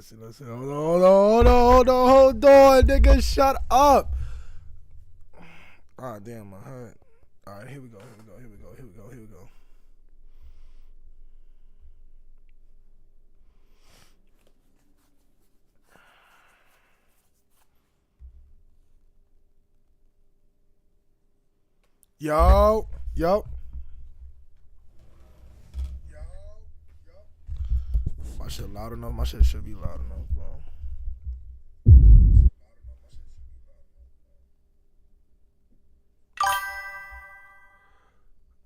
Listen. Hold on, nigga. Shut up. Ah, damn, my head. All right, here we go. Yo. My shit loud enough. My shit should be loud enough, bro.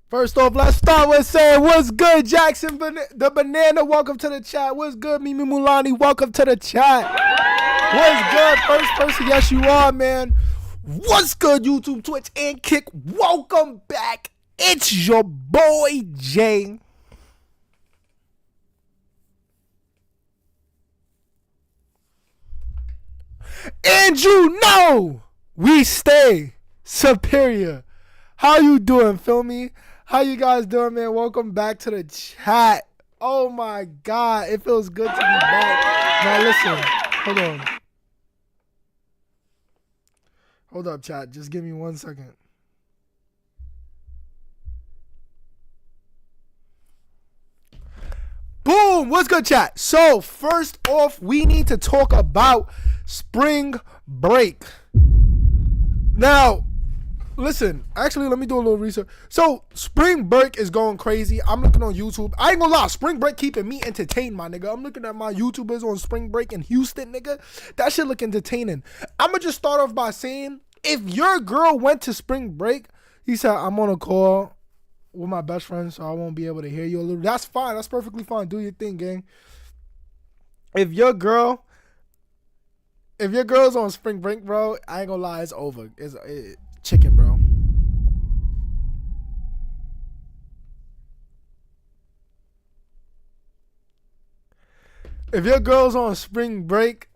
First off, let's start with saying what's good, Jackson the Banana. Welcome to the chat. What's good, Mimi Mulani? Welcome to the chat. What's good, first person? Yes, you are, man. What's good, YouTube, Twitch, and Kick? Welcome back. It's your boy Jay. And you know we stay superior. How you doing, feel me? How you guys doing, man? Welcome back to the chat. Oh my God, it feels good to be back. Now listen, hold on. Hold up, chat. Just give me 1 second. Boom! What's good, chat? So, first off, we need to talk about spring break. Now, listen. Actually, let me do a little research. So, spring break is going crazy. I'm looking on YouTube. I ain't gonna lie. Spring break keeping me entertained, my nigga. I'm looking at my YouTubers on spring break in Houston, nigga. That shit look entertaining. I'm gonna just start off by saying, if your girl went to spring break, he said, I'm on a call with my best friend, so I won't be able to hear you a little. That's fine. That's perfectly fine. Do your thing, gang. If your girl's on spring break, bro, I ain't gonna lie, it's over. It's chicken, bro. If your girl's on spring break,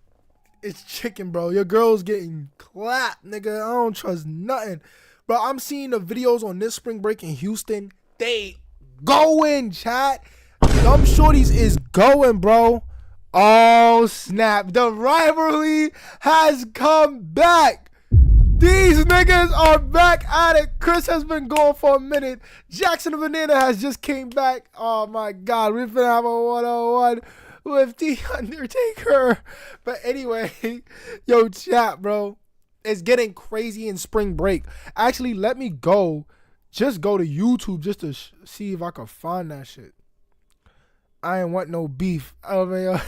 it's chicken, bro. Your girl's getting clapped, nigga. I don't trust nothing. Bro, I'm seeing the videos on this spring break in Houston. They going, chat. Them shorties is going, bro. Oh, snap. The rivalry has come back. These niggas are back at it. Chris has been going for a minute. Jackson the Banana has just came back. Oh, my God. We're finna have a one-on-one with The Undertaker. But anyway, yo, chat, bro. It's getting crazy in spring break. Actually, let me just go to YouTube just to see if I can find that shit. I ain't want no beef. Oh, man.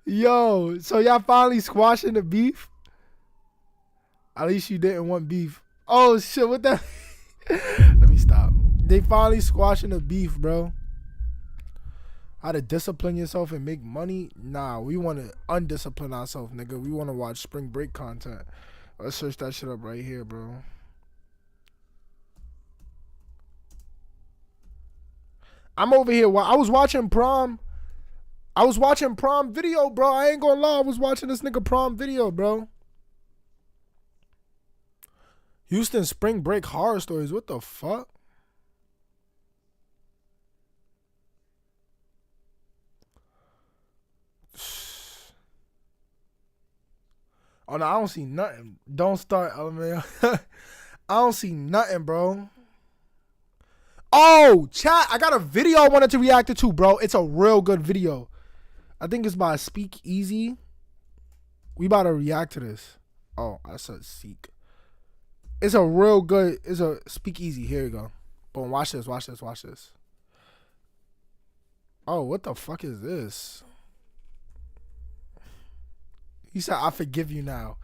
Yo, so y'all finally squashing the beef? At least you didn't want beef. Oh, shit, what the? Let me stop. They finally squashing the beef, bro. How to discipline yourself and make money? Nah, we want to undiscipline ourselves, nigga. We want to watch spring break content. Let's search that shit up right here, bro. I'm over here. I was watching prom. Video, bro. I ain't gonna lie. I was watching this nigga prom video, bro. Houston spring break horror stories. What the fuck? Oh, no, I don't see nothing. Don't start, LMAO. I don't see nothing, bro. Oh, chat, I got a video I wanted to react to, bro. It's a real good video. I think it's by Speak Easy. We about to react to this. Oh, I said Seek. It's a real good, it's a Speak Easy. Here you go. Boom, watch this. Oh, what the fuck is this? He said, I forgive you now.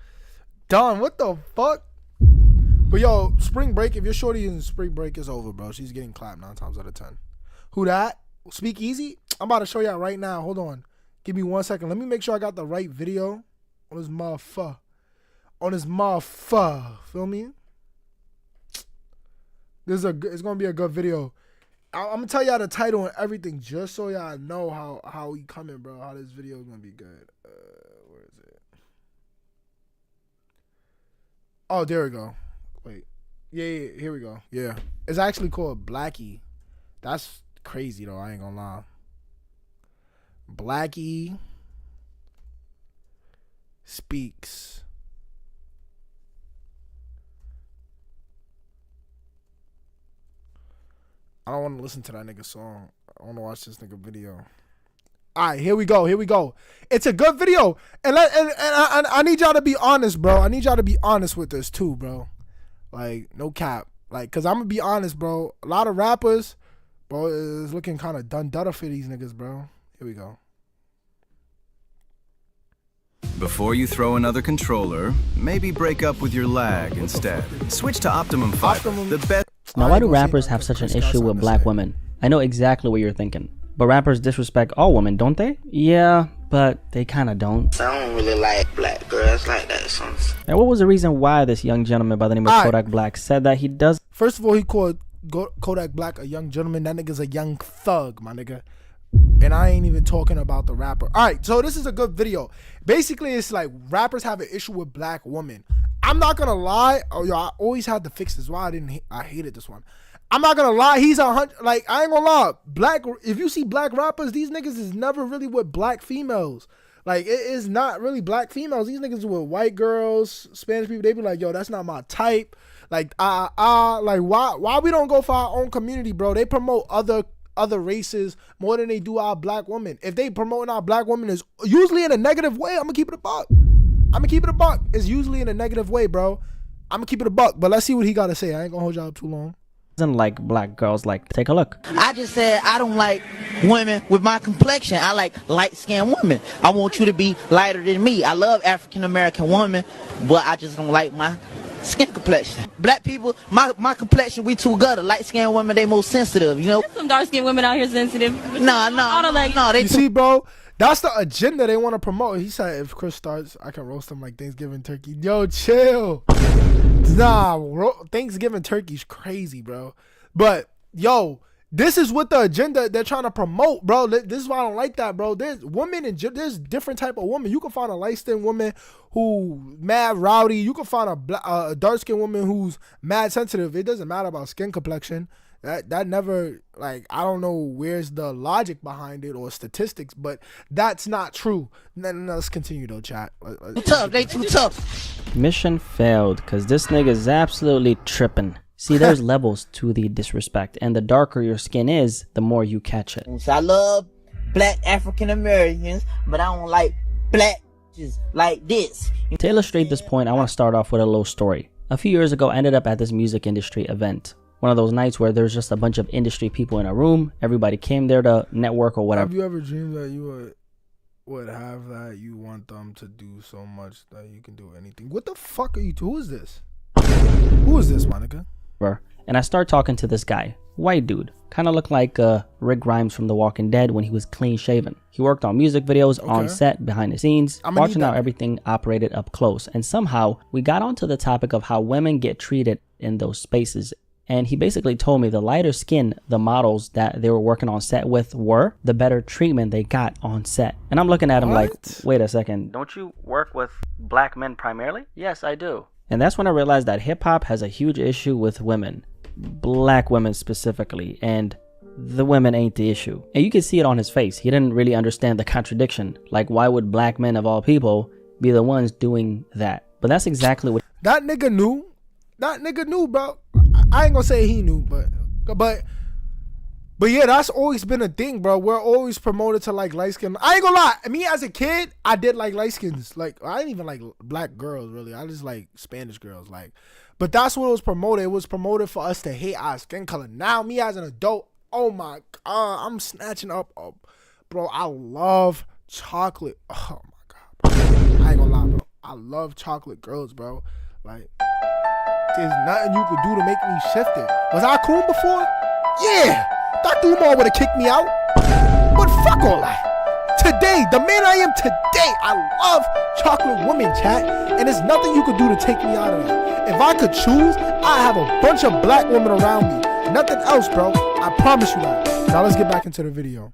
Don, what the fuck? But yo, spring break, if your shorty in spring break, is over, bro. She's getting clapped 9 times out of 10. Who that? Speak Easy? I'm about to show y'all right now. Hold on. Give me 1 second. Let me make sure I got the right video on this motherfucker. Feel me? It's going to be a good video. I'm going to tell y'all the title and everything just so y'all know how we coming, bro. How this video is going to be good. Where is it? Oh, there we go. Wait. Yeah, here we go. Yeah. It's actually called Blackie. That's crazy, though. I ain't gonna lie. Blackie speaks. I don't want to listen to that nigga song. I want to watch this nigga video. All right, here we go. Here we go. It's a good video. And I need y'all to be honest, bro. I need y'all to be honest with this too, bro. Like, no cap. Like, because I'm going to be honest, bro. A lot of rappers, bro, is looking kind of done for these niggas, bro. Here we go. Before you throw another controller, maybe break up with your lag instead. Switch to Optimum Fiber, the best. Now, why do rappers have such an issue with black women? I know exactly what you're thinking. But rappers disrespect all women, don't they? Yeah, but they kind of don't. I don't really like black girls like that. And what was the reason why this young gentleman by the name of Kodak Black said that he does? First of all, he called Kodak Black a young gentleman. That nigga's a young thug, my nigga. And I ain't even talking about the rapper. All right, so this is a good video. Basically, it's like rappers have an issue with black women. I'm not gonna lie. Oh, yo, I always had to fix this. Why I hated this one. I'm not gonna lie. He's 100. Like, I ain't gonna lie. If you see black rappers, these niggas is never really with black females. Like, it is not really black females. These niggas with white girls, Spanish people. They be like, yo, that's not my type. Like, like why we don't go for our own community, bro? They promote other races more than they do our black women. If they promoting our black women is usually in a negative way, I'm gonna keep it a buck. It's usually in a negative way, bro. I'm gonna keep it a buck. But let's see what he gotta say. I ain't gonna hold y'all up too long. Doesn't like black girls. Like, take a look. I just said I don't like women with my complexion. I like light-skinned women. I want you to be lighter than me. I love African-American women, but I just don't like my skin complexion. Black people, my complexion, we too gutter. Light-skinned women, they more sensitive, you know? There's some dark-skinned women out here sensitive. No, they you see, bro? That's the agenda they want to promote. He said if Chris starts, I can roast him like Thanksgiving turkey. Yo, chill. Nah, Thanksgiving turkey's crazy, bro. But, yo, this is what the agenda they're trying to promote, bro. This is why I don't like that, bro. There's women and there's different type of women. You can find a light-skinned woman who mad rowdy. You can find a dark-skinned woman who's mad sensitive. It doesn't matter about skin complexion. That never, like, I don't know where's the logic behind it or statistics, but that's not true. Let's continue though, chat. They too tough. Mission failed because this nigga is absolutely tripping. See, there's levels to the disrespect, and the darker your skin is, the more you catch it. I love black African Americans, but I don't like black just like this. To illustrate this point, I want to start off with a little story. A few years ago, I ended up at this music industry event. One of those nights where there's just a bunch of industry people in a room. Everybody came there to network or whatever. Have you ever dreamed that you would have that? You want them to do so much that you can do anything. What the fuck are you? Who is this? Who is this, Monica? And I start talking to this guy, white dude, kind of looked like Rick Grimes from The Walking Dead when he was clean shaven. He worked on music videos, on set, behind the scenes, watching how everything operated up close. And somehow we got onto the topic of how women get treated in those spaces. And he basically told me the lighter skin the models that they were working on set with were, the better treatment they got on set. And I'm looking at him like, wait a second, don't you work with black men primarily? Yes, I do. And that's when I realized that hip hop has a huge issue with women, black women specifically, and the women ain't the issue. And you can see it on his face. He didn't really understand the contradiction. Like, why would black men of all people be the ones doing that? But that's exactly what that nigga knew. That nigga knew, bro. I ain't gonna say he knew, but yeah, that's always been a thing, bro. We're always promoted to like light skin. I ain't gonna lie. Me as a kid, I did like light skins. Like, I didn't even like black girls really. I just like Spanish girls. Like, but that's what it was promoted. It was promoted for us to hate our skin color. Now, me as an adult, oh my god, I'm snatching up, bro. I love chocolate. Oh my god, bro. I ain't gonna lie, bro. I love chocolate girls, bro. Like, there's nothing you could do to make me shift it. Was I cool before? Yeah. Dr. Umar would have kicked me out. But fuck all that. Today, the man I am today, I love chocolate women, chat. And there's nothing you could do to take me out of that. If I could choose, I have a bunch of black women around me. Nothing else, bro. I promise you that. Now let's get back into the video.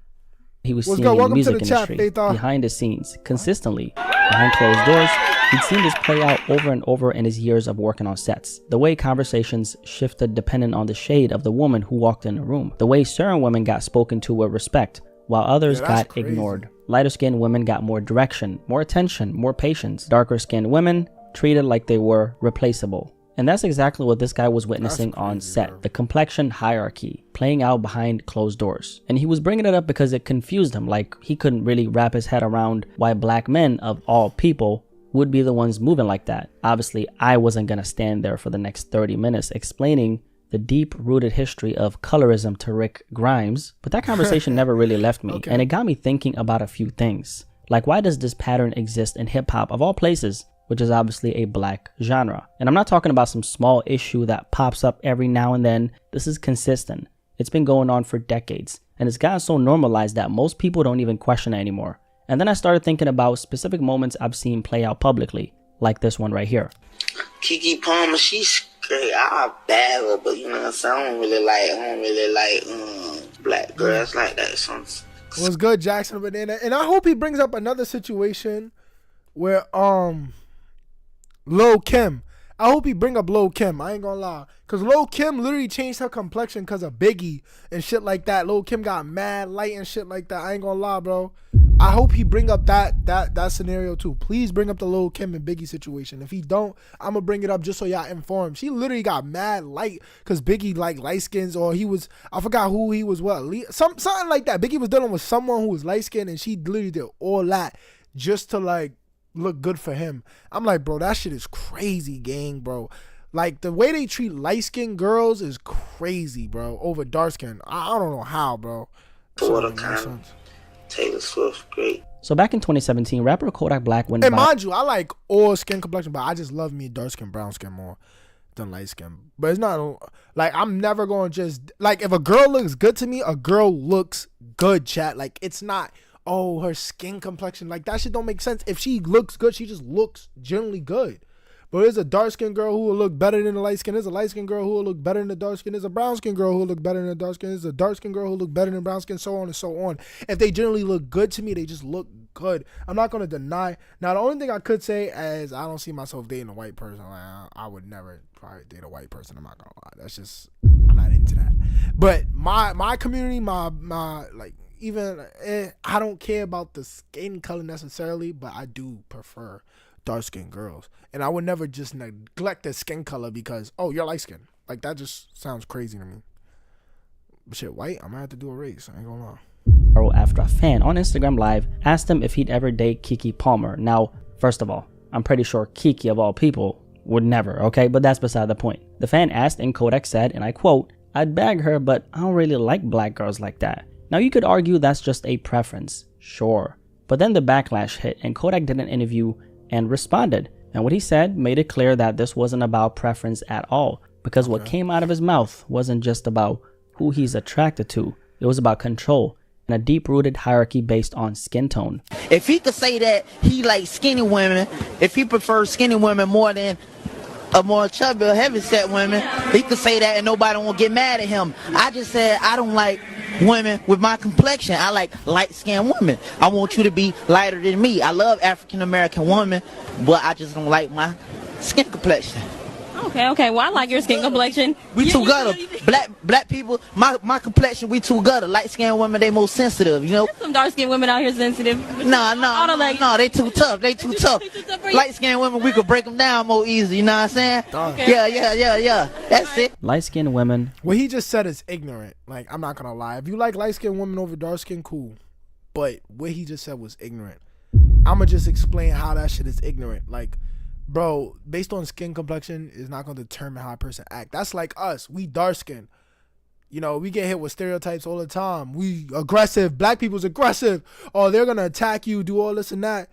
He was seeing in the music industry, behind the scenes, consistently, behind closed doors. He'd seen this play out over and over in his years of working on sets. The way conversations shifted depending on the shade of the woman who walked in the room. The way certain women got spoken to with respect, while others got ignored. Lighter skinned women got more direction, more attention, more patience. Darker skinned women treated like they were replaceable. And that's exactly what this guy was witnessing on set. Bro. The complexion hierarchy playing out behind closed doors. And he was bringing it up because it confused him. Like, he couldn't really wrap his head around why black men of all people would be the ones moving like that. Obviously, I wasn't gonna stand there for the next 30 minutes explaining the deep-rooted history of colorism to Rick Grimes, but that conversation never really left me. And it got me thinking about a few things. Like, why does this pattern exist in hip-hop of all places, which is obviously a black genre? And I'm not talking about some small issue that pops up every now and then. This is consistent. It's been going on for decades, and it's gotten so normalized that most people don't even question it anymore. And then I started thinking about specific moments I've seen play out publicly, like this one right here. Keke Palmer, she's great. I bag her, but you know what I'm saying? I don't really like black girls like that. What's good, Jackson Banana? And I hope he brings up another situation where Lil Kim. I hope he bring up Lil Kim. I ain't gonna lie, cause Lil Kim literally changed her complexion cause of Biggie and shit like that. Lil Kim got mad light and shit like that. I ain't gonna lie, bro. I hope he bring up that scenario too. Please bring up the Lil Kim and Biggie situation. If he don't, I'm gonna bring it up just so y'all informed. She literally got mad light cause Biggie like light skins, or he was, I forgot who he was, something like that. Biggie was dealing with someone who was light skinned, and she literally did all that just to like look good for him. I'm like, bro, that shit is crazy, gang, bro. Like, the way they treat light-skinned girls is crazy, bro, over dark-skinned. I don't know how, bro. Taylor Swift, great. So back in 2017, rapper Kodak Black went. And mind you, I like all skin complexion, but I just love me dark skin, brown skin more than light skin. But it's not like I'm never going to just like, if a girl looks good to me, a girl looks good, chat. Like, it's not, oh, her skin complexion, like that shit don't make sense. If she looks good, she just looks generally good. But there's a dark skinned girl who will look better than a light skin. There's a light skinned girl who will look better than a dark skin. There's a brown skinned girl who will look better than a dark skin. There's a dark skinned girl who will look better than brown skin, so on and so on. If they generally look good to me, they just look good. I'm not going to deny. Now, the only thing I could say is I don't see myself dating a white person. Like, I would never probably date a white person. I'm not going to lie. That's just, I'm not into that. But my community, my like, even, I don't care about the skin color necessarily, but I do prefer dark-skinned girls. And I would never just neglect their skin color because, oh, you're light-skinned. Like, that just sounds crazy to me. But shit, white, I'm gonna have to do a race. I ain't gonna lie. After a fan on Instagram Live asked him if he'd ever date Keke Palmer. Now, first of all, I'm pretty sure Keke, of all people, would never, okay? But that's beside the point. The fan asked, and Kodak said, and I quote, "I'd bag her, but I don't really like black girls like that." Now, you could argue that's just a preference. Sure. But then the backlash hit, and Kodak did an interview and responded. And what he said made it clear that this wasn't about preference at all, because what came out of his mouth wasn't just about who he's attracted to. It was about control and a deep-rooted hierarchy based on skin tone. If he could say that he likes skinny women, if he prefers skinny women more than a more chubby or heavy-set women, he could say that and nobody won't get mad at him. I just said I don't like women with my complexion. I like light-skinned women. I want you to be lighter than me. I love African-American women, but I just don't like my skin complexion. Okay. Well, I like your skin complexion. We too gutter. Black people, my complexion, we too gutter. Light-skinned women, they most sensitive, you know? There's some dark-skinned women out here sensitive. No, they too tough. They too tough. Light-skinned women, we could break them down more easy, you know what I'm saying? Okay. Yeah. That's it. Light-skinned women. What he just said is ignorant. Like, I'm not gonna lie. If you like light-skinned women over dark-skinned, cool. But what he just said was ignorant. I'ma just explain how that shit is ignorant. Like, bro, based on skin complexion is not going to determine how a person act. That's like us. We dark skin. You know, we get hit with stereotypes all the time. We aggressive. Black people's aggressive. Oh, they're going to attack you, do all this and that.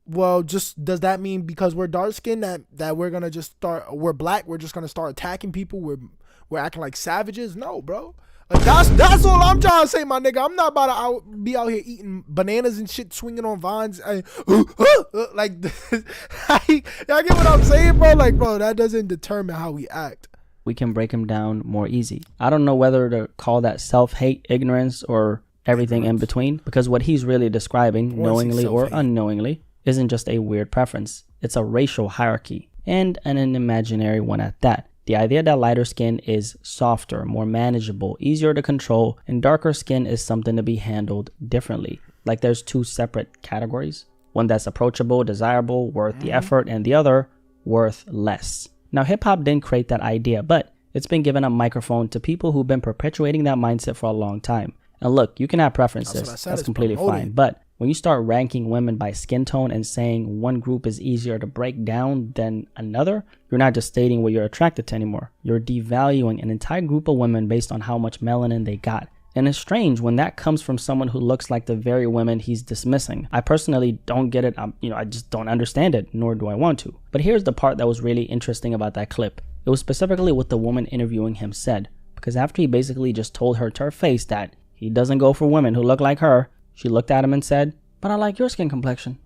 Well, just does that mean because we're dark skinned that we're going to just we're black, we're just going to start attacking people? We're acting like savages? No, bro. Like, that's all I'm trying to say, my nigga. I'm not about to be out here eating bananas and shit, swinging on vines. Like, y'all get what I'm saying, bro? Like, bro, that doesn't determine how we act. We can break him down more easy. I don't know whether to call that self-hate, ignorance, or everything in between, because what he's really describing, knowingly or unknowingly, isn't just a weird preference. It's a racial hierarchy, and an imaginary one at that. The idea that lighter skin is softer, more manageable, easier to control, and darker skin is something to be handled differently. like there's two separate categories. One that's approachable, desirable, worth the effort, and the other worth less. Now, hip-hop didn't create that idea, but it's been given a microphone to people who've been perpetuating that mindset for a long time. And look, you can have preferences. That's completely fine. But when you start ranking women by skin tone and saying one group is easier to break down than another, you're not just stating what you're attracted to anymore. You're devaluing an entire group of women based on how much melanin they got. And it's strange when that comes from someone who looks like the very women he's dismissing. I personally don't get it. I just don't understand it, nor do I want to. But here's the part that was really interesting about that clip. It was specifically what the woman interviewing him said. Because after he basically just told her to her face that he doesn't go for women who look like her, she looked at him and said, "But I like your skin complexion."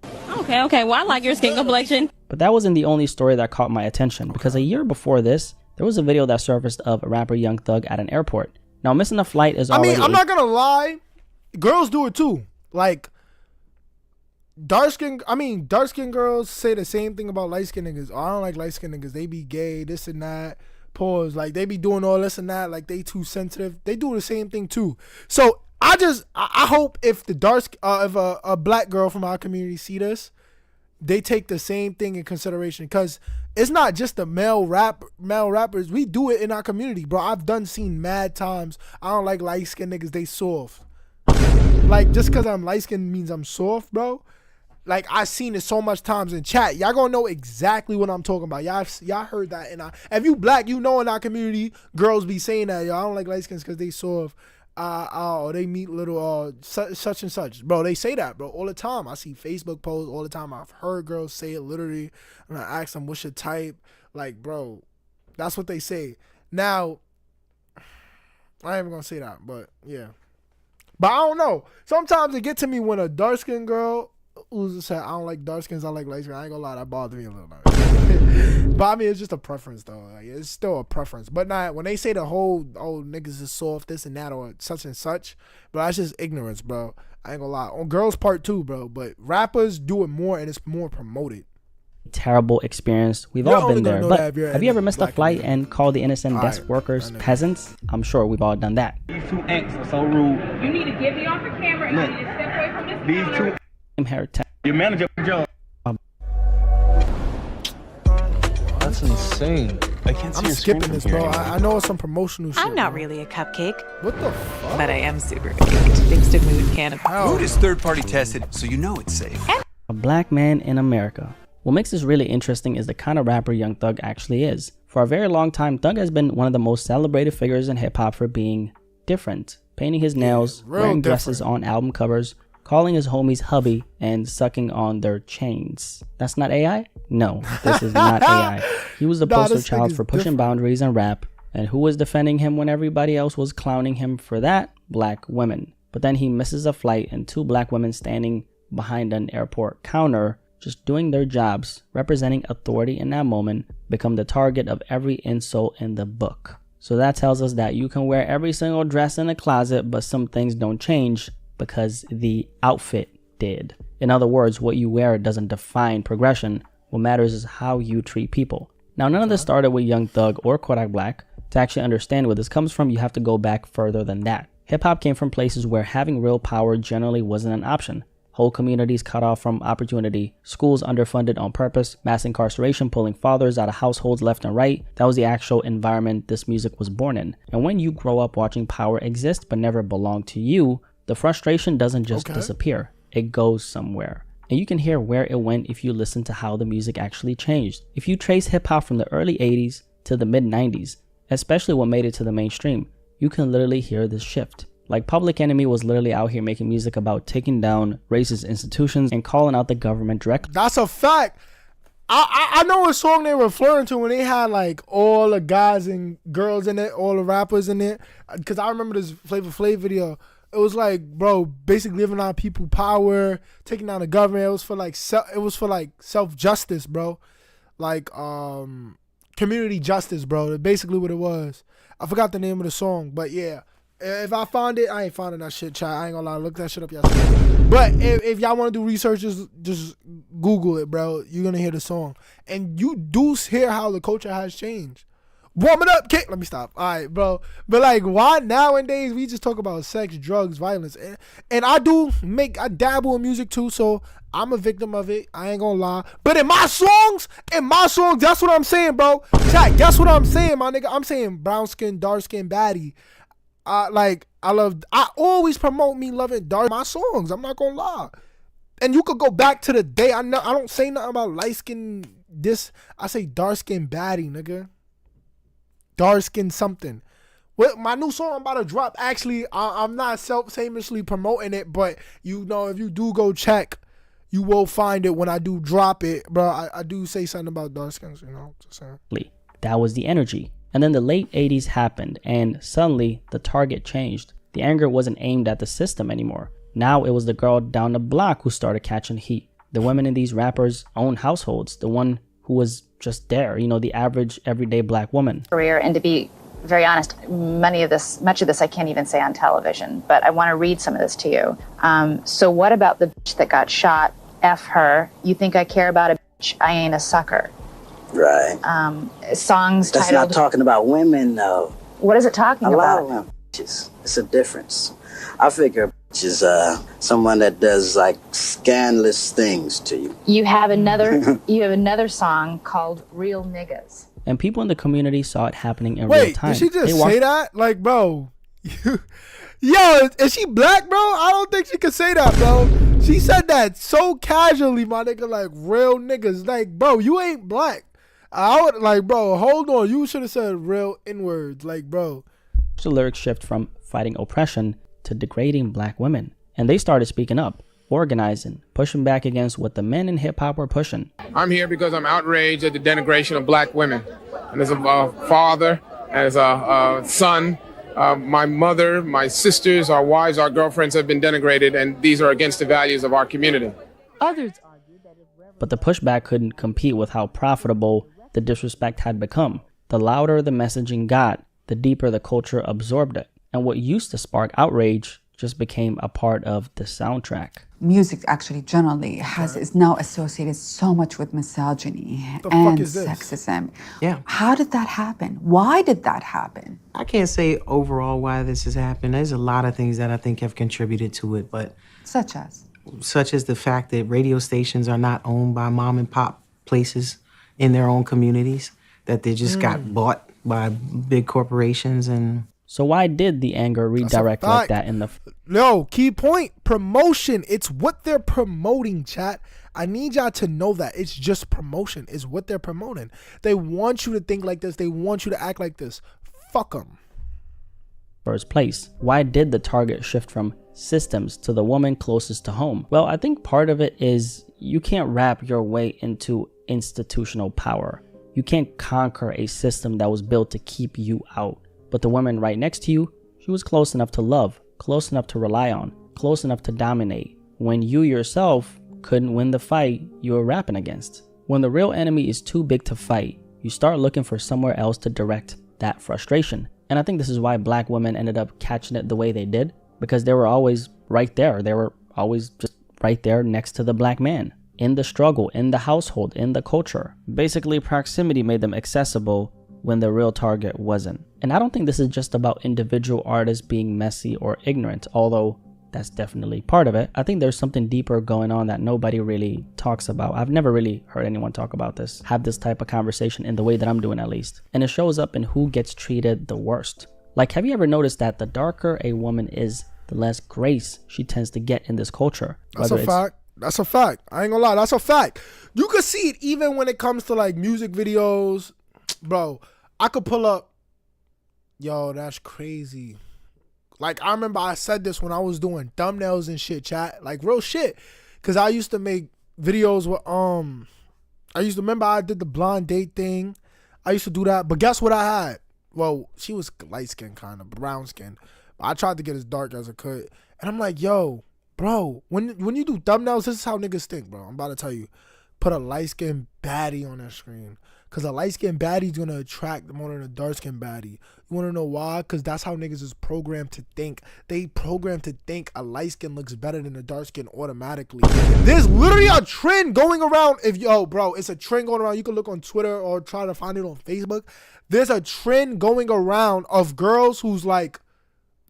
Okay. Well, I like your skin complexion. But that wasn't the only story that caught my attention. Because a year before this, there was a video that surfaced of rapper Young Thug at an airport. Now, missing a flight is already... I'm not gonna lie. Girls do it too. Like, dark-skinned girls say the same thing about light-skinned niggas. Oh, I don't like light-skinned niggas. They be gay, this and that. Pause. Like, they be doing all this and that. Like, they too sensitive. They do the same thing too. So, I hope if if a black girl from our community see this, they take the same thing in consideration, because it's not just the male rappers. We do it in our community, bro. I've seen mad times. I don't like light skinned niggas. They soft. Like, just because I'm light skinned means I'm soft, bro. Like, I seen it so much times in chat. Y'all gonna know exactly what I'm talking about. Y'all heard that. And if you black, you know in our community, girls be saying that. Yo, I don't like light skins because they soft. They meet little such and such, bro. They say that, bro, all the time. I see Facebook posts all the time. I've heard girls say it literally, and I ask them what's your type. Like, bro, that's what they say. Now, I ain't even gonna say that, but yeah. But I don't know. Sometimes it get to me when a dark skinned girl who's said I don't like dark skins, I like light skins. I ain't gonna lie, that bothers me a little bit. But I mean, it's just a preference though. Like, it's still a preference. But not when they say the whole niggas is soft, this and that, or such and such. But that's just ignorance, bro. I ain't gonna lie. On girls' part too, bro. But rappers do it more, and it's more promoted. Terrible experience. We've all been there. But have you ever missed a flight and called the innocent desk workers peasants? I'm sure we've all done that. These two ants are so rude. You need to get me off the camera and you need to step away from this camera. Your manager job. That's insane. I can't see I'm your skipping screen this, from bro. here I know it's some promotional shit. I'm not bro. really a cupcake. What the fuck? But I am super baked. Thanks to Mood Cannabis. Mood is third-party tested, so you know it's safe. A black man in America. What makes this really interesting is the kind of rapper Young Thug actually is. For a very long time, Thug has been one of the most celebrated figures in hip-hop for being different. Painting his nails, wearing dresses on album covers, calling his homies hubby, and sucking on their chains. That's not AI? No, this is not AI. He was the poster child for pushing boundaries in rap, and who was defending him when everybody else was clowning him for that? Black women. But then he misses a flight and two black women standing behind an airport counter, just doing their jobs, representing authority in that moment, become the target of every insult in the book. So that tells us that you can wear every single dress in the closet, but some things don't change because the outfit did. In other words, what you wear doesn't define progression. What matters is how you treat people. Now, none of this started with Young Thug or Kodak Black. To actually understand where this comes from, you have to go back further than that. Hip-hop came from places where having real power generally wasn't an option. Whole communities cut off from opportunity, schools underfunded on purpose, mass incarceration pulling fathers out of households left and right. That was the actual environment this music was born in. And when you grow up watching power exist but never belong to you, the frustration doesn't just disappear. It goes somewhere. And you can hear where it went if you listen to how the music actually changed. If you trace hip-hop from the early 80s to the mid-90s, especially what made it to the mainstream, you can literally hear this shift. Like, Public Enemy was literally out here making music about taking down racist institutions and calling out the government directly. That's a fact. I know what song they were referring to when they had like all the guys and girls in it, all the rappers in it. Because I remember this Flavor Flav video. It was like, bro, basically giving out people power, taking down the government. It was for like self-justice, bro. Like community justice, bro. That's basically what it was. I forgot the name of the song, but yeah. If I find it, I ain't finding that shit, chat. I ain't gonna lie, look that shit up yesterday. But if y'all want to do research, just Google it, bro. You're gonna hear the song, and you do hear how the culture has changed. Warm it up, kick. Let me stop. All right, bro. But like, why nowadays we just talk about sex, drugs, violence, and I dabble in music too, so I'm a victim of it. I ain't gonna lie. But in my songs, that's what I'm saying, bro. Chat, guess what I'm saying, my nigga? I'm saying brown skin, dark skin, baddie. I always promote me loving my songs. I'm not gonna lie. And you could go back to the day. I don't say nothing about light skin. I say dark skin, baddie, nigga. Dark skin something. Well, my new song I'm about to drop. Actually, I'm not self-shamelessly promoting it, but you know, if you do go check, you will find it when I do drop it, bro. I do say something about dark skins, you know. Just saying. That was the energy. And then the late 80s happened, and suddenly the target changed. The anger wasn't aimed at the system anymore. Now it was the girl down the block who started catching heat. The women in these rappers' own households, the one who was just there, you know, the average everyday black woman. Career, and to be very honest, much of this I can't even say on television, but I want to read some of this to you. So what about the bitch that got shot? F her. You think I care about a bitch? I ain't a sucker. Right. Songs That's titled... not talking about women, though. What is it talking about? A lot of them bitches. It's a difference. I figure a bitch is someone that does like scandalous things to you. You have another song called Real Niggas. And people in the community saw it happening in real time. Wait, did she just say that? Like, bro, yo, is she black, bro? I don't think she could say that, bro. She said that so casually, my nigga, like, real niggas. Like, bro, you ain't black. I would, like, bro, hold on. You should have said real N-words. Like, bro. The lyrics shift from fighting oppression to degrading black women. And they started speaking up, organizing, pushing back against what the men in hip-hop were pushing. I'm here because I'm outraged at the denigration of black women. And as a father, as a son, my mother, my sisters, our wives, our girlfriends have been denigrated, and these are against the values of our community. But the pushback couldn't compete with how profitable the disrespect had become. The louder the messaging got, the deeper the culture absorbed it. And what used to spark outrage just became a part of the soundtrack. Music actually generally is now associated so much with misogyny and sexism. Yeah. How did that happen? Why did that happen? I can't say overall why this has happened. There's a lot of things that I think have contributed to it, but such as the fact that radio stations are not owned by mom and pop places in their own communities, that they just got bought by big corporations. And so why did the anger redirect like that in the... No, key point, promotion. It's what they're promoting, chat. I need y'all to know that. It's just promotion. It's what they're promoting. They want you to think like this. They want you to act like this. Fuck them. First place. Why did the target shift from systems to the woman closest to home? Well, I think part of it is you can't wrap your way into institutional power. You can't conquer a system that was built to keep you out. But the woman right next to you, she was close enough to love, close enough to rely on, close enough to dominate, when you yourself couldn't win the fight you were rapping against. When the real enemy is too big to fight, you start looking for somewhere else to direct that frustration. And I think this is why black women ended up catching it the way they did, because they were always right there. They were always just right there next to the black man, in the struggle, in the household, in the culture. Basically, proximity made them accessible when the real target wasn't. And I don't think this is just about individual artists being messy or ignorant, although that's definitely part of it. I think there's something deeper going on that nobody really talks about. I've never really heard anyone talk about this, have this type of conversation in the way that I'm doing at least. And it shows up in who gets treated the worst. Like, have you ever noticed that the darker a woman is, the less grace she tends to get in this culture? That's a fact. That's a fact. I ain't gonna lie. That's a fact. You can see it even when it comes to like music videos. Bro, I could pull up, yo, that's crazy. Like, I remember I said this when I was doing thumbnails and shit, chat. Like, real shit. Because I used to make videos with, I used to remember I did the blind date thing. I used to do that. But guess what I had? Well, she was light skin, kind of brown skin. I tried to get as dark as I could. And I'm like, yo, bro, when you do thumbnails, this is how niggas think, bro. I'm about to tell you. Put a light skin baddie on their screen. Because a light-skinned baddie is going to attract more than a dark-skinned baddie. You want to know why? Because that's how niggas is programmed to think. They programmed to think a light-skin looks better than a dark-skin automatically. There's literally a trend going around. It's a trend going around. You can look on Twitter or try to find it on Facebook. There's a trend going around of girls who's like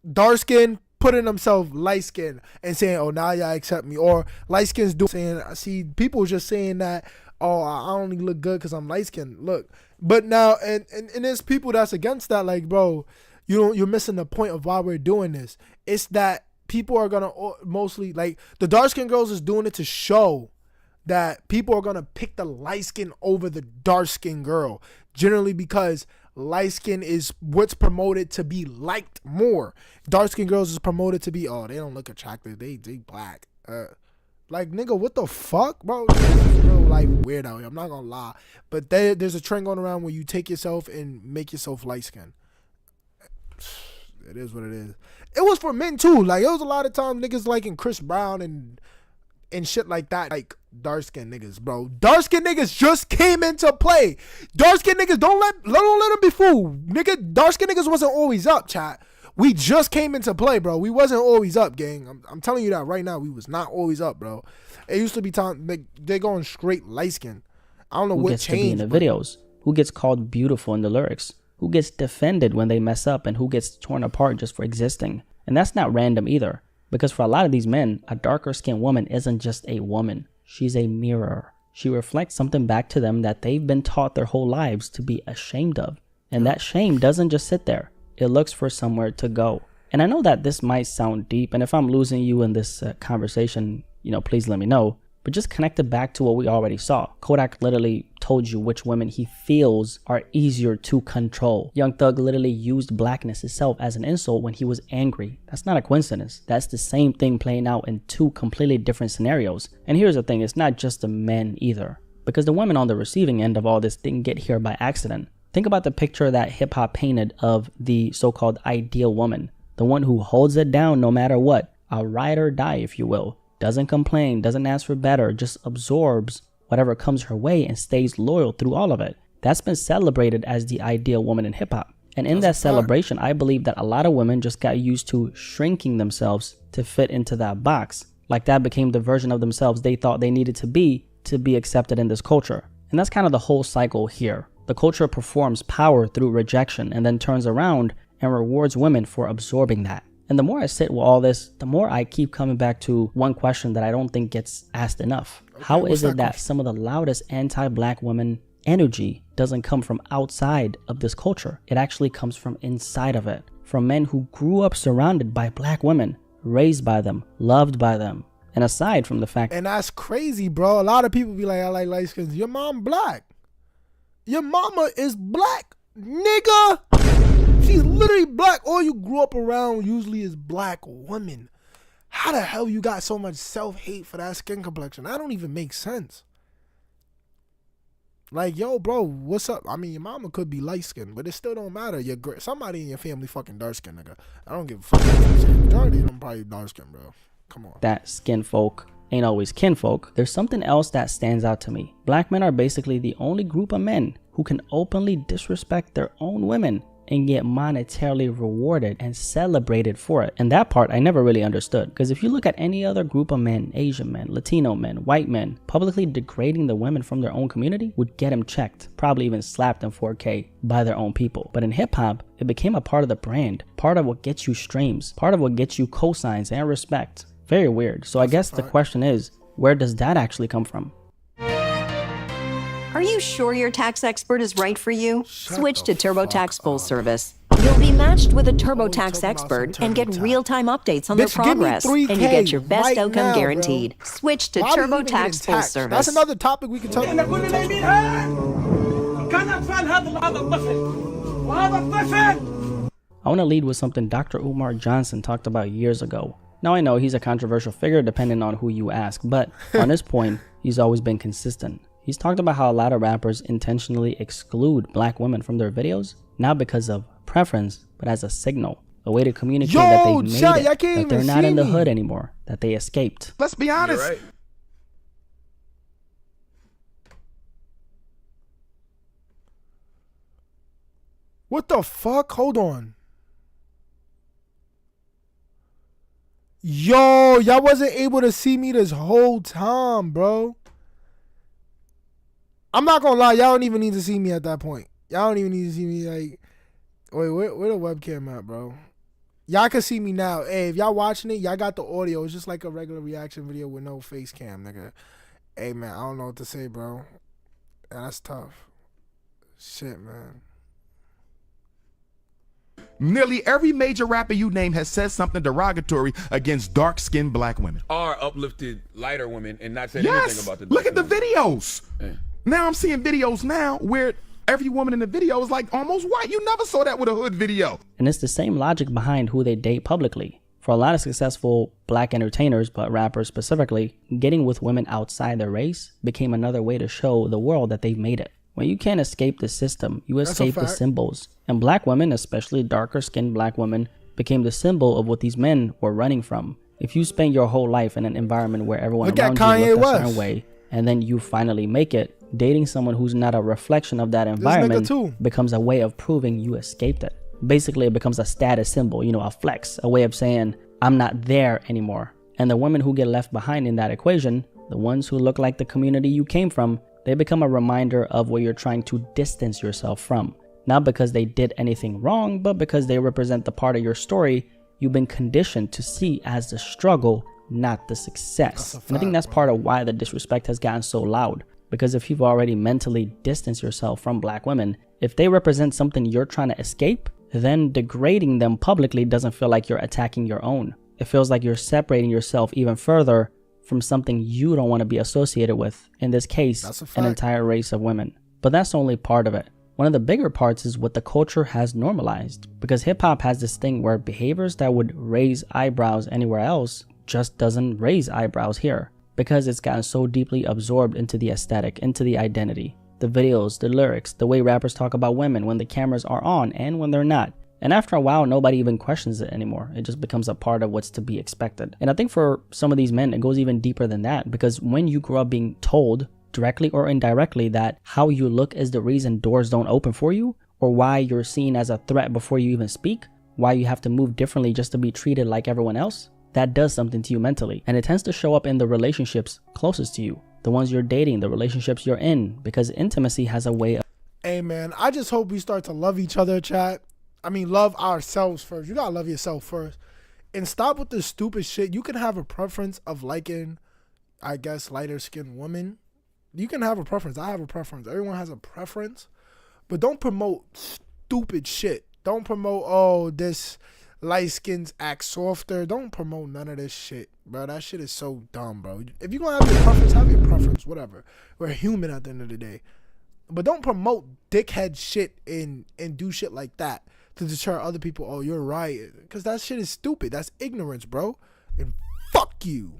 dark-skinned, putting themselves light-skinned and saying, oh, now y'all accept me. Or light-skins saying, I see people just saying that, oh, I only look good because I'm light-skinned. Look, but now, and there's people that's against that. Like, bro, you're missing the point of why we're doing this. It's that people are gonna mostly, like, the dark-skinned girls is doing it to show that people are gonna pick the light-skin over the dark-skinned girl, generally because light skin is what's promoted to be liked more. Dark skin girls is promoted to be, oh, they don't look attractive, they black. Like, nigga, what the fuck, bro? This is real life weird out here, I'm not gonna lie. But there's a trend going around where you take yourself and make yourself light skin. It is what it is. It was for men too. Like, it was a lot of times niggas liking Chris Brown and shit like that. Like, dark skinned niggas, bro. Dark skinned niggas just came into play. Dark skinned niggas, don't let them be fooled. Nigga, dark skinned niggas wasn't always up, chat. We just came into play, bro. We wasn't always up, gang. I'm telling you that right now. We was not always up, bro. It used to be time they going straight light skin. I don't know what changed. Who gets to be in the videos? Who gets called beautiful in the lyrics? Who gets defended when they mess up, and who gets torn apart just for existing? And that's not random either. Because for a lot of these men, a darker skinned woman isn't just a woman. She's a mirror. She reflects something back to them that they've been taught their whole lives to be ashamed of. And that shame doesn't just sit there. It looks for somewhere to go. And I know that this might sound deep, and if I'm losing you in this conversation, please let me know. But just connect it back to what we already saw. Kodak literally told you which women he feels are easier to control. Young Thug literally used blackness itself as an insult when he was angry. That's not a coincidence. That's the same thing playing out in two completely different scenarios. And here's the thing, it's not just the men either. Because the women on the receiving end of all this didn't get here by accident. Think about the picture that hip hop painted of the so-called ideal woman. The one who holds it down no matter what. A ride or die, if you will. Doesn't complain, doesn't ask for better, just absorbs whatever comes her way and stays loyal through all of it. That's been celebrated as the ideal woman in hip-hop. And in that celebration, I believe that a lot of women just got used to shrinking themselves to fit into that box. Like that became the version of themselves they thought they needed to be accepted in this culture. And that's kind of the whole cycle here. The culture performs power through rejection and then turns around and rewards women for absorbing that. And the more I sit with all this, the more I keep coming back to one question that I don't think gets asked enough. Okay, how is it that some of the loudest anti-black women energy doesn't come from outside of this culture? It actually comes from inside of it. From men who grew up surrounded by black women, raised by them, loved by them. And aside from the fact... And that's crazy, bro. A lot of people be like, I like light skins. Your mom black. Your mama is black, nigga. She's literally black. All you grew up around usually is black women. How the hell you got so much self-hate for that skin complexion? That don't even make sense. Like, yo, bro, what's up? I mean, your mama could be light-skinned, but it still don't matter. Somebody in your family fucking dark-skinned, nigga. I don't give a fuck. Majority of them probably dark-skinned, bro. Come on. That skin folk ain't always kinfolk. There's something else that stands out to me. Black men are basically the only group of men who can openly disrespect their own women and get monetarily rewarded and celebrated for it. And that part I never really understood, because if you look at any other group of men, Asian men, Latino men, white men, publicly degrading the women from their own community would get them checked, probably even slapped in 4K by their own people. But in hip-hop, it became a part of the brand, part of what gets you streams, part of what gets you cosigns and respect. Very weird. So I guess the question is, where does that actually come from? Are you sure your tax expert is right for you? Switch to TurboTax Full Service. You'll be matched with a TurboTax expert and get real-time updates on their progress, and you get your best outcome guaranteed. Switch to TurboTax Full Service. That's another topic we can talk about. I want to lead with something Dr. Umar Johnson talked about years ago. Now I know he's a controversial figure depending on who you ask, but on this point, he's always been consistent. He's talked about how a lot of rappers intentionally exclude black women from their videos, not because of preference, but as a signal, a way to communicate that they've made it, that they're not in the hood anymore, that they escaped. Let's be honest. Right. What the fuck? Hold on. Yo, y'all wasn't able to see me this whole time, bro. I'm not gonna lie, y'all don't even need to see me at that point. Y'all don't even need to see me like, wait, where the webcam at, bro? Y'all can see me now. Hey, if y'all watching it, y'all got the audio. It's just like a regular reaction video with no face cam, nigga. Hey, man, I don't know what to say, bro. Yeah, that's tough. Shit, man. Nearly every major rapper you name has said something derogatory against dark-skinned black women. Or uplifted lighter women and not said anything about the look at the videos. Yeah. Now I'm seeing videos now where every woman in the video is like almost white. You never saw that with a hood video. And it's the same logic behind who they date publicly. For a lot of successful black entertainers, but rappers specifically, getting with women outside their race became another way to show the world that they've made it. When you can't escape the system, you escape the symbols. And black women, especially darker skinned black women, became the symbol of what these men were running from. If you spend your whole life in an environment where everyone around you looks a certain way, and then you finally make it, dating someone who's not a reflection of that environment becomes a way of proving you escaped it. Basically, it becomes a status symbol, you know, a flex, a way of saying, I'm not there anymore. And the women who get left behind in that equation, the ones who look like the community you came from, they become a reminder of where you're trying to distance yourself from. Not because they did anything wrong, but because they represent the part of your story you've been conditioned to see as the struggle, not the success. And I think that's part of why the disrespect has gotten so loud. Because if you've already mentally distanced yourself from black women, if they represent something you're trying to escape, then degrading them publicly doesn't feel like you're attacking your own. It feels like you're separating yourself even further from something you don't want to be associated with. In this case, an entire race of women. But that's only part of it. One of the bigger parts is what the culture has normalized. Because hip hop has this thing where behaviors that would raise eyebrows anywhere else just doesn't raise eyebrows here. Because it's gotten so deeply absorbed into the aesthetic, into the identity. The videos, the lyrics, the way rappers talk about women when the cameras are on and when they're not. And after a while, nobody even questions it anymore. It just becomes a part of what's to be expected. And I think for some of these men, it goes even deeper than that. Because when you grow up being told, directly or indirectly, that how you look is the reason doors don't open for you, or why you're seen as a threat before you even speak, why you have to move differently just to be treated like everyone else, that does something to you mentally. And it tends to show up in the relationships closest to you. The ones you're dating, the relationships you're in, because intimacy has a way of... Hey man, I just hope we start to love each other, chat. I mean, love ourselves first. You gotta love yourself first. And stop with this stupid shit. You can have a preference of liking, I guess, lighter skinned women. You can have a preference. I have a preference. Everyone has a preference. But don't promote stupid shit. Don't promote, oh, this light skins act softer. Don't promote none of this shit, bro. That shit is so dumb, bro. If you're gonna have your preference, have your preference, whatever. We're human at the end of the day. But don't promote dickhead shit and do shit like that to deter other people. Oh, you're right. Because that shit is stupid. That's ignorance, bro. And fuck you.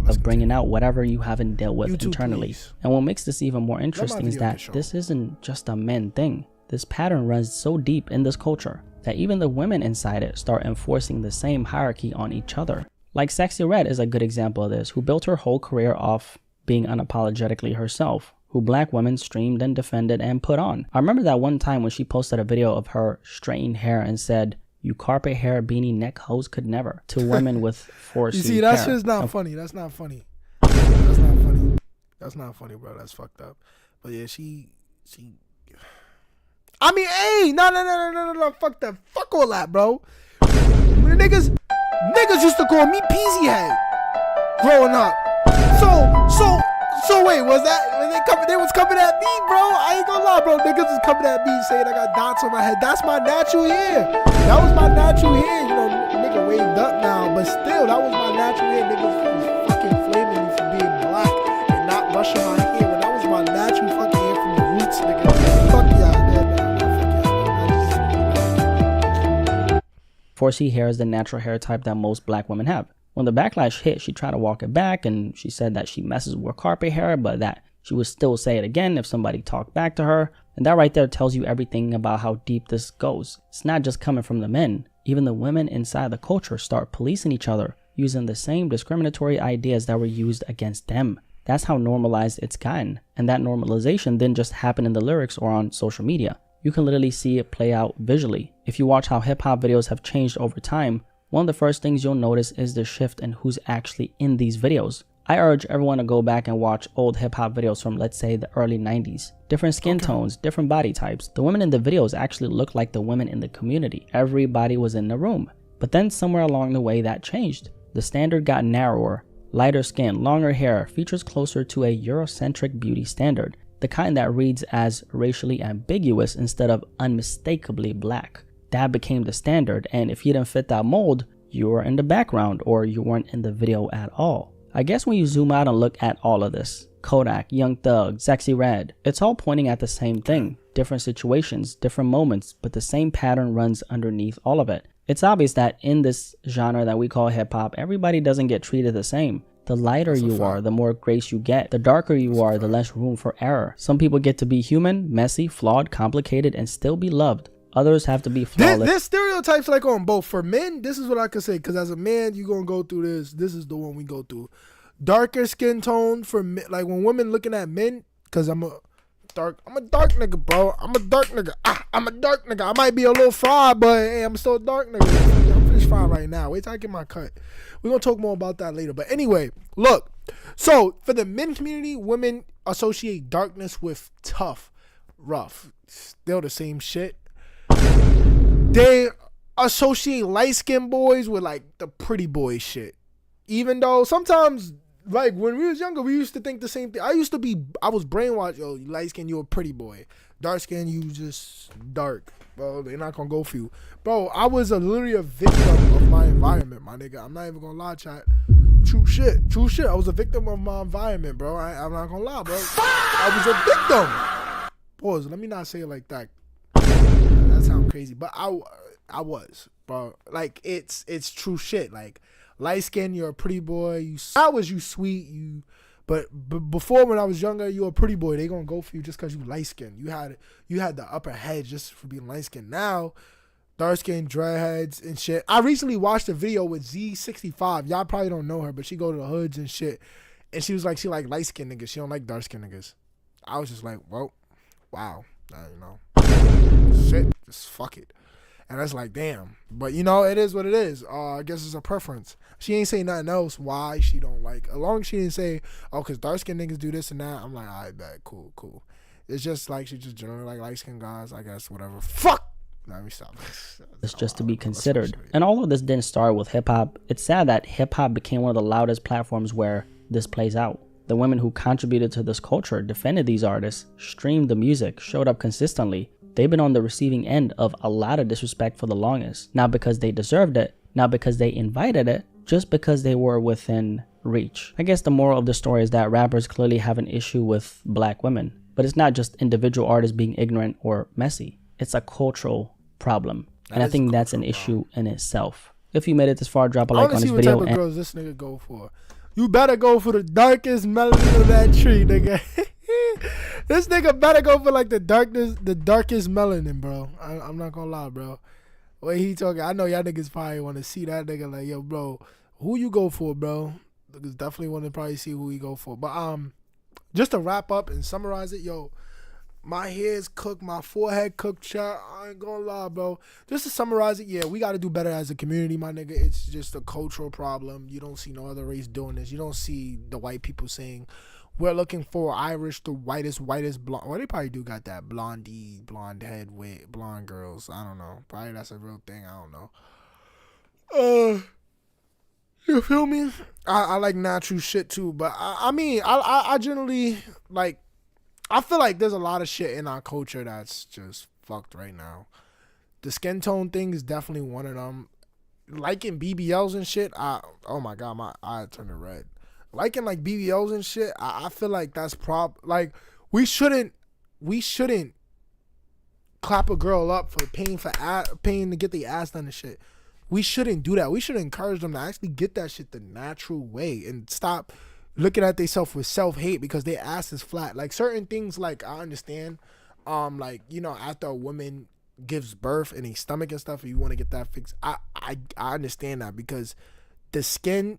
Of bringing out whatever you haven't dealt with internally. Please. And what makes this even more interesting is that this isn't just a men thing. This pattern runs so deep in this culture that even the women inside it start enforcing the same hierarchy on each other. Like Sexyy Red is a good example of this, who built her whole career off being unapologetically herself, who black women streamed and defended and put on. I remember that one time when she posted a video of her straightened hair and said, "You carpet hair beanie neck hoes could never," to women with 4C You see, that shit's not funny. That's not funny. That's not funny. That's not funny, bro. That's fucked up. But yeah, she. I mean, hey, no. Fuck that. Fuck all that, bro. Niggas used to call me Peasy Head growing up. So wait, was that when they was coming at me, bro? I ain't gonna lie, bro. Niggas was coming at me saying I got dots on my head. That's my natural hair. That was my natural hair. You know, nigga waved up now, but still, that was my natural hair. Niggas was fucking flaming me for being black and not brushing my hair. When that was my natural fucking hair from the roots, nigga. Fuck y'all, man. 4C hair is the natural hair type that most black women have. When the backlash hit, she tried to walk it back, and she said that she messes with carpet hair, but that she would still say it again if somebody talked back to her. And that right there tells you everything about how deep this goes. It's not just coming from the men. Even the women inside the culture start policing each other, using the same discriminatory ideas that were used against them. That's how normalized it's gotten. And that normalization didn't just happen in the lyrics or on social media. You can literally see it play out visually. If you watch how hip-hop videos have changed over time, one of the first things you'll notice is the shift in who's actually in these videos. I urge everyone to go back and watch old hip-hop videos from, let's say, the early 90s. Different skin tones, different body types. The women in the videos actually looked like the women in the community. Everybody was in the room. But then somewhere along the way that changed. The standard got narrower, lighter skin, longer hair, features closer to a Eurocentric beauty standard. The kind that reads as racially ambiguous instead of unmistakably black. That became the standard, and if you didn't fit that mold, you were in the background or you weren't in the video at all. I guess when you zoom out and look at all of this, Kodak, Young Thug, Sexy Red, it's all pointing at the same thing. Different situations, different moments, but the same pattern runs underneath all of it. It's obvious that in this genre that we call hip-hop, everybody doesn't get treated the same. The lighter you are, the more grace you get. The darker you are, the less room for error. Some people get to be human, messy, flawed, complicated, and still be loved. Others have to be flawless. There's stereotypes like on both. For men, this is what I can say, because as a man, you're going to go through this. This is the one we go through. Darker skin tone for men. Like when women looking at men, because I'm a dark nigga, bro. I'm a dark nigga. I'm a dark nigga. I might be a little fried, but hey, I'm still a dark nigga. I'm finished fried right now. Wait till I get my cut. We're going to talk more about that later. But anyway, look. So for the men community, women associate darkness with tough, rough. Still the same shit. They associate light-skinned boys with like the pretty boy shit. Even though sometimes, like when we was younger, we used to think the same thing. I was brainwashed, yo, you light-skinned, you a pretty boy. Dark-skinned, you just dark. Bro, they're not gonna go for you. Bro, I was literally a victim of my environment, my nigga. I'm not even gonna lie, chat. True shit. I was a victim of my environment, bro. I'm not gonna lie, bro. I was a victim. Pause, let me not say it like that. That sounds crazy, but I was, bro. Like it's true shit. Like light skin, you're a pretty boy. You sweet. But before, when I was younger, you were a pretty boy. They gonna go for you just cause you light skin. You had the upper head just for being light skin. Now, dark skin, dreadheads and shit. I recently watched a video with Z65. Y'all probably don't know her, but she go to the hoods and shit. And she was like, she like light skin niggas. She don't like dark skin niggas. I was just like, well, wow, you know. Shit, just fuck it. And that's like, damn. But you know, it is what it is. I guess it's a preference. She ain't say nothing else why she don't like. As long as she didn't say, oh, cause dark skinned niggas do this and that, I'm like, alright, bet, cool. It's just like she just generally like light skinned guys, I guess, whatever. Fuck. Let me stop. It's just to be considered. And although this didn't start with hip hop, it's sad that hip hop became one of the loudest platforms where this plays out. The women who contributed to this culture defended these artists, streamed the music, showed up consistently. They've been on the receiving end of a lot of disrespect for the longest. Not because they deserved it, not because they invited it, just because they were within reach. I guess the moral of the story is that rappers clearly have an issue with black women. But it's not just individual artists being ignorant or messy. It's a cultural problem. And I think that's an issue in itself. If you made it this far, drop a like on this video. I want to see what type of girls this nigga go for. You better go for the darkest melanin of that tree, nigga. This nigga better go for like the darkest melanin, bro. I'm not gonna lie, bro. Way he talking, I know y'all niggas probably want to see that nigga. Like, yo, bro, who you go for, bro? Niggas definitely want to probably see who he go for. But just to wrap up and summarize it, yo, my hair's cooked, my forehead cooked, chat. I ain't gonna lie, bro. Just to summarize it, yeah, we got to do better as a community, my nigga. It's just a cultural problem. You don't see no other race doing this. You don't see the white people saying, we're looking for Irish, the whitest blonde. Well, they probably do got that blonde head with blonde girls. I don't know. Probably that's a real thing. I don't know. You feel me? I like natural shit too, but I mean, I generally like. I feel like there's a lot of shit in our culture that's just fucked right now. The skin tone thing is definitely one of them. Liking BBLs and shit, oh my god, my eye turned red. Liking like BBLs and shit, I feel like that's like we shouldn't clap a girl up for paying to get the ass done and shit. We shouldn't do that. We should encourage them to actually get that shit the natural way and stop looking at themselves with self-hate because their ass is flat. Like certain things, like I understand, like, you know, after a woman gives birth and a stomach and stuff, and you want to get that fixed, I understand that because the skin,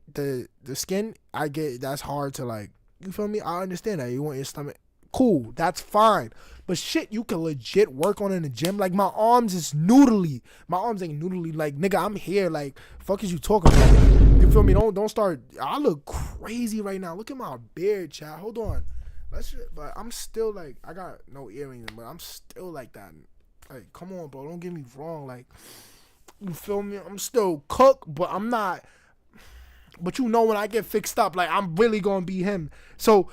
I get that's hard to like. You feel me? I understand that you want your stomach cool. That's fine. But shit, you can legit work on in the gym. Like, my arms is noodly. My arms ain't noodly. Like, nigga, I'm here. Like, fuck is you talking about? You feel me? Don't start. I look crazy right now. Look at my beard, chat. Hold on. But I'm still like, I got no earrings, but I'm still like that. Like, come on, bro. Don't get me wrong. Like, you feel me? I'm still cooked, but I'm not. But you know, when I get fixed up, like, I'm really gonna be him. So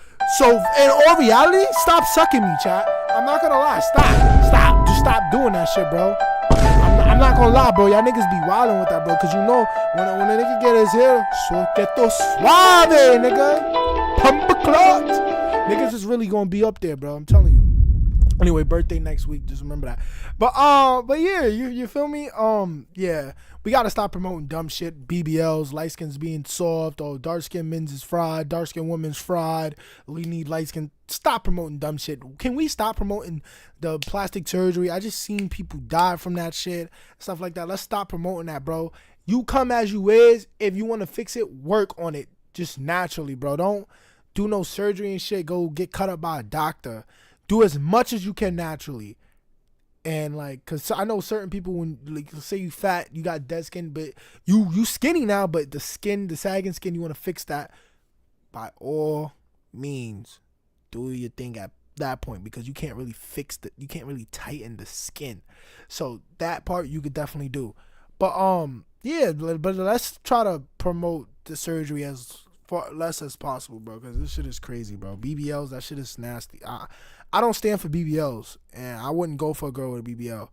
in all reality, stop sucking me, chat. I'm not gonna lie. Stop. Just stop doing that shit, bro. I'm not gonna lie, bro. Y'all niggas be wildin' with that, bro. Cause you know, when a nigga get his hair, suequeto suave, nigga. Pump clot. Niggas is really gonna be up there, bro. I'm telling you. Anyway, birthday next week. Just remember that. But yeah, you feel me? Yeah, we gotta stop promoting dumb shit. BBLs, light skins being soft, or dark skin men's is fried, dark skin women's fried. We need light skin. Stop promoting dumb shit. Can we stop promoting the plastic surgery? I just seen people die from that shit, stuff like that. Let's stop promoting that, bro. You come as you is. If you want to fix it, work on it just naturally, bro. Don't do no surgery and shit. Go get cut up by a doctor. Do as much as you can naturally. And like, cause I know certain people, when like, say you fat, you got dead skin, but you skinny now, but the sagging skin, you want to fix that. By all means, do your thing at that point, because you can't really you can't really tighten the skin. So that part you could definitely do. But yeah, but let's try to promote the surgery as far less as possible, bro, because this shit is crazy, bro. BBLs, that shit is nasty. I don't stand for BBLs, and I wouldn't go for a girl with a BBL.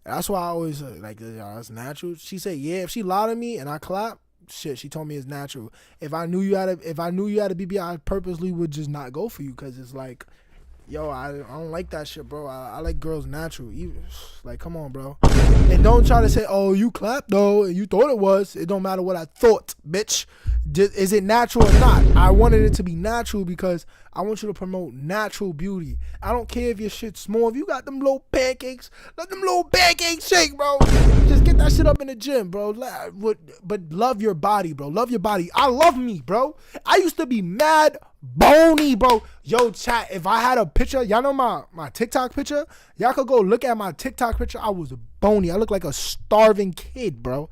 That's why I always like, that's natural. She said, yeah, if she lied to me and I clap, shit, she told me it's natural. If I knew you had a BBL, I purposely would just not go for you, because it's like, yo, I don't like that shit, bro. I like girls natural. Like, come on, bro. And don't try to say, oh, you clapped though, and you thought it was. It don't matter what I thought, bitch. Is it natural or not? I wanted it to be natural because I want you to promote natural beauty. I don't care if your shit's small. If you got them little pancakes, let them little pancakes shake, bro. Just get that shit up in the gym, bro. But love your body, bro. Love your body. I love me, bro. I used to be mad bony, bro. Yo, chat, if I had a picture, y'all know my TikTok picture? Y'all could go look at my TikTok picture. I was bony. I look like a starving kid, bro.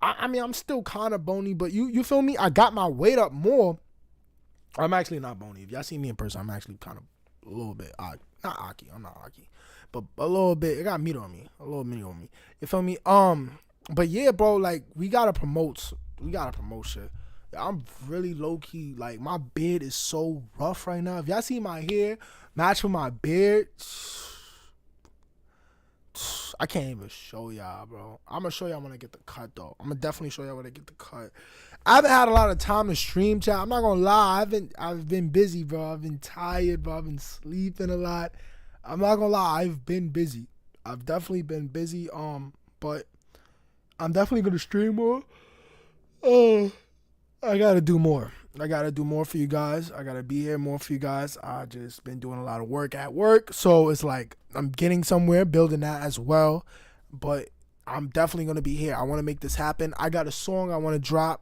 I mean, I'm still kind of bony, but you feel me? I got my weight up more. I'm actually not bony. If y'all see me in person, I'm actually kind of a little bit not Aki. I'm not Aki, but a little bit. It got meat on me, a little meat on me. You feel me? But yeah, bro. Like, we gotta promote shit. I'm really low key. Like, my beard is so rough right now. If y'all see my hair match with my beard, I can't even show y'all, bro. I'm gonna show y'all when I get the cut, though. I'm gonna definitely show y'all when I get the cut. I haven't had a lot of time to stream, chat. I'm not gonna lie. I've been busy, bro. I've been tired, bro. I've been sleeping a lot. I'm not gonna lie. I've been busy. I've definitely been busy. But I'm definitely gonna stream more. I gotta do more. I gotta do more for you guys. I gotta be here more for you guys. I just been doing a lot of work at work, so it's like I'm getting somewhere, building that as well. But I'm definitely gonna be here. I want to make this happen. I got a song I want to drop.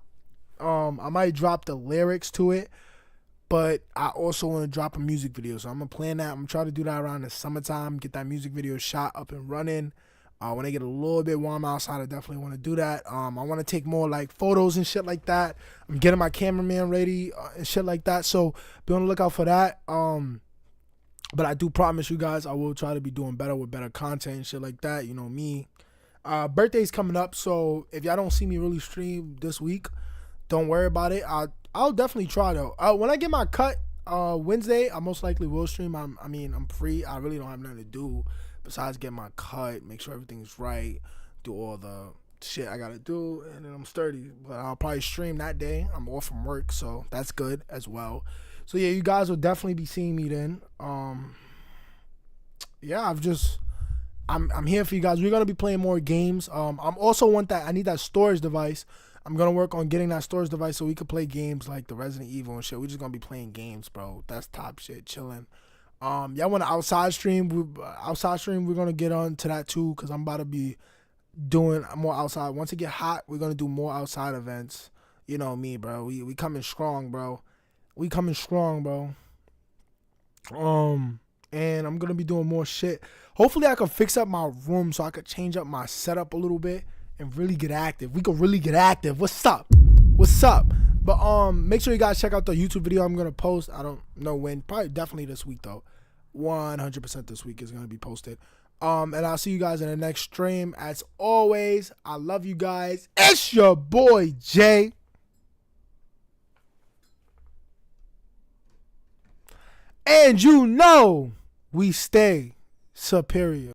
I might drop the lyrics to it, but I also want to drop a music video. So I'm gonna plan that. I'm gonna try to do that around the summertime. Get that music video shot up and running. When I get a little bit warm outside, I definitely want to do that. I want to take more like photos and shit like that. I'm getting my cameraman ready and shit like that. So be on the lookout for that. But I do promise you guys, I will try to be doing better with better content and shit like that. You know me. Birthday's coming up, so if y'all don't see me really stream this week, don't worry about it. I'll definitely try though. When I get my cut Wednesday, I most likely will stream. I'm free. I really don't have nothing to do besides get my cut, make sure everything's right, do all the shit I gotta do, and then I'm sturdy. But I'll probably stream that day. I'm off from work, so that's good as well. So yeah, you guys will definitely be seeing me then. Yeah, I'm here for you guys. We're gonna be playing more games. I need that storage device. I'm gonna work on getting that storage device so we could play games like the Resident Evil and shit. We're just gonna be playing games, bro. That's top shit, chilling. Y'all want to outside stream? We're gonna get on to that too, because I'm about to be doing more outside. Once it get hot, we're gonna do more outside events. You know me, bro. We coming strong, bro. We coming strong, bro. And I'm gonna be doing more shit. Hopefully I can fix up my room so I could change up my setup a little bit and really get active. We could really get active. What's up? What's up? But make sure you guys check out the YouTube video I'm gonna post. I don't know when. Probably definitely this week though. 100% this week is gonna be posted. And I'll see you guys in the next stream. As always, I love you guys. It's your boy Jay. And you know we stay superior.